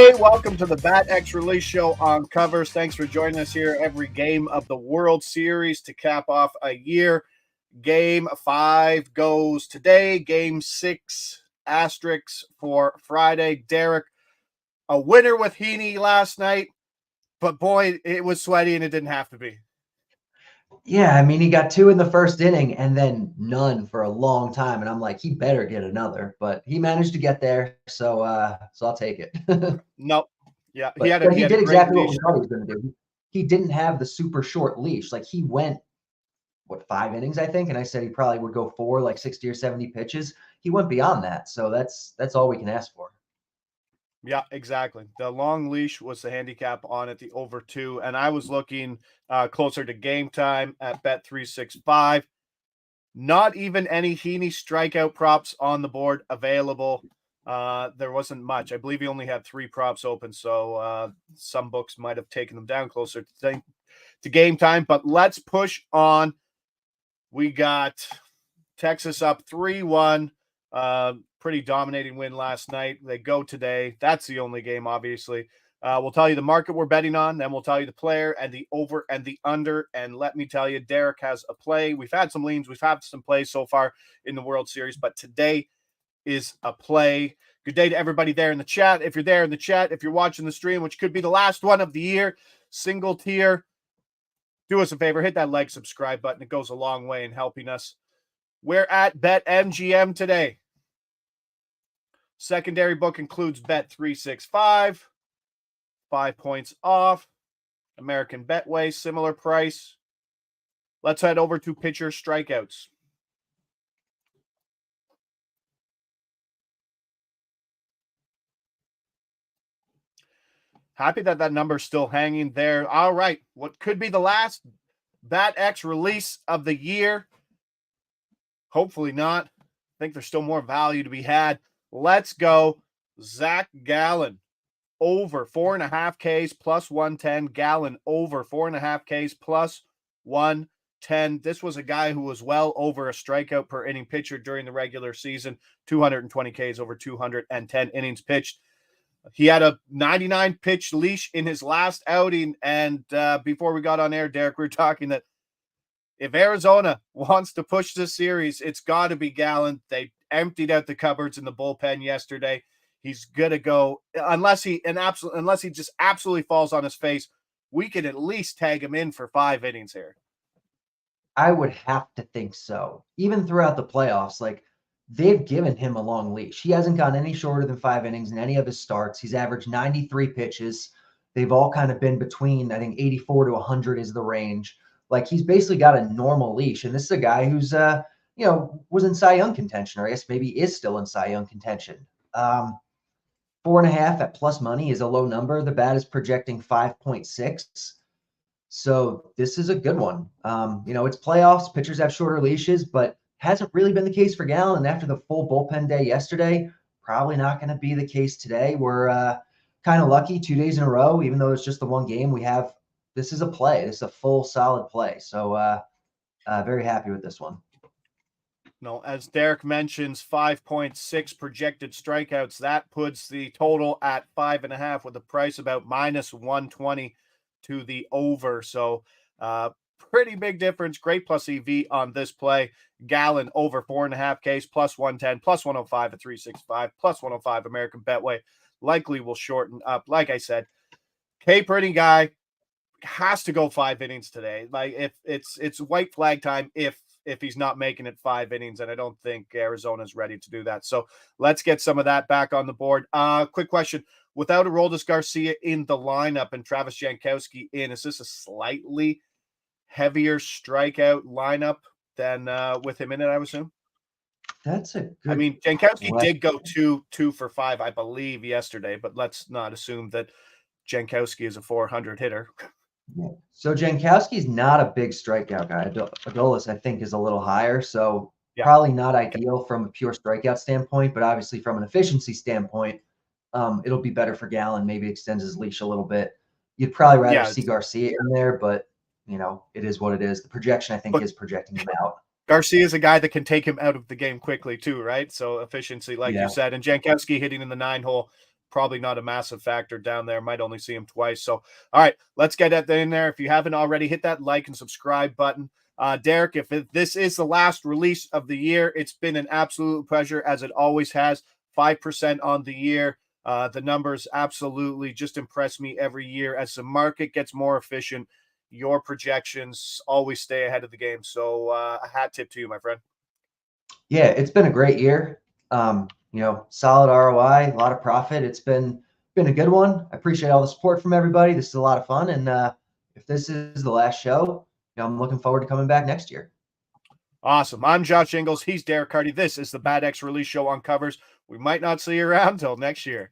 Hey, welcome to the Bat X Release Show on Covers. Thanks for joining us here every game of the World Series to cap off a year. Game 5 goes today. Game 6 asterisks for Friday. Derek, a winner with Heaney last night, but boy, it was sweaty and it didn't have to be. Yeah, I mean, he got 2 in the first inning and then none for a long time. And I'm like, he better get another. But he managed to get there, so I'll take it. Nope. Yeah, But he did exactly what we thought he was going to do. He didn't have the super short leash. Like, he went, 5 innings, I think? And I said he probably would go 4, like 60 or 70 pitches. He went beyond that. So that's all we can ask for. Yeah, exactly. The long leash was the handicap on it, the over 2. And I was looking closer to game time at Bet365. Not even any Heaney strikeout props on the board available. There wasn't much. I believe he only had 3 props open, so some books might have taken them down closer to game time. But let's push on. We got Texas up 3-1. Pretty dominating win last night. They go today. That's the only game, obviously. We'll tell you the market we're betting on, then we'll tell you the player and the over and the under. And let me tell you, Derek has a play. We've had some leans. We've had some plays so far in the World Series, but today is a play. Good day to everybody there in the chat. If you're there in the chat, if you're watching the stream, which could be the last one of the year, single tier, do us a favor, hit that like, subscribe button. It goes a long way in helping us. We're at BetMGM today. Secondary book includes Bet365, 5 points off. American Betway, similar price. Let's head over to pitcher strikeouts. Happy that number's still hanging there. All right, what could be the last Bat X release of the year? Hopefully not. I think there's still more value to be had. Let's go. Zach Gallen over 4.5 Ks plus 110. Gallen over 4.5 Ks plus 110. This was a guy who was well over a strikeout per inning pitcher during the regular season. 220 Ks over 210 innings pitched. He had a 99 pitch leash in his last outing. And before we got on air, Derek, we were talking that if Arizona wants to push this series, it's got to be Gallen. They emptied out the cupboards in the bullpen yesterday. He's gonna go unless he just absolutely falls on his face. We could at least tag him in for 5 innings here. I would have to think so. Even throughout the playoffs, like, they've given him a long leash. He hasn't gone any shorter than 5 innings in any of his starts. He's averaged 93 pitches. They've all kind of been between, I think, 84 to 100 is the range. Like, he's basically got a normal leash. And this is a guy who's, was in Cy Young contention, or I guess maybe is still in Cy Young contention. 4.5 at plus money is a low number. The bat is projecting 5.6. So this is a good one. It's playoffs. Pitchers have shorter leashes, but hasn't really been the case for Gallen. After the full bullpen day yesterday, probably not going to be the case today. We're kind of lucky 2 days in a row, even though it's just the one game we have. This is a play. This is a full solid play. So very happy with this one. No, as Derek mentions, 5.6 projected strikeouts. That puts the total at 5.5 with the price about minus 120 to the over. So pretty big difference. Great plus EV on this play. Gallen over 4.5 Ks plus 110 plus 105 at 365 plus 105 American Betway. Likely will shorten up. Like I said, K pretty guy has to go 5 innings today. Like, if it's white flag time if he's not making it 5 innings, and I don't think Arizona's ready to do that. So let's get some of that back on the board. Quick question. Without Aroldis Garcia in the lineup and Travis Jankowski in, is this a slightly heavier strikeout lineup than with him in it, I would assume? That's a good I mean, Jankowski did go 2 for 5, I believe, yesterday, but let's not assume that Jankowski is a 400 hitter. So Jankowski's not a big strikeout guy. Adolis, I think, is a little higher. So probably not ideal from a pure strikeout standpoint, but obviously from an efficiency standpoint, it'll be better for Gallen. Maybe extends his leash a little bit. You'd probably rather see Garcia in there, but it is what it is. The projection, I think, is projecting him out. Garcia is a guy that can take him out of the game quickly too, right? So efficiency, like you said, and Jankowski hitting in the 9 hole probably not a massive factor down there. Might only see him twice. So, all right, let's get that in there. If you haven't already, hit that like and subscribe button. Derek, if this is the last release of the year, it's been an absolute pleasure, as it always has. 5% on the year. The numbers absolutely just impress me every year. As the market gets more efficient, your projections always stay ahead of the game. So a hat tip to you, my friend. Yeah, it's been a great year. Solid ROI, a lot of profit. It's been a good one. I appreciate all the support from everybody. This is a lot of fun. And if this is the last show, I'm looking forward to coming back next year. Awesome. I'm Josh Ingles. He's Derek Carty. This is the Bad X Release Show on Covers. We might not see you around till next year.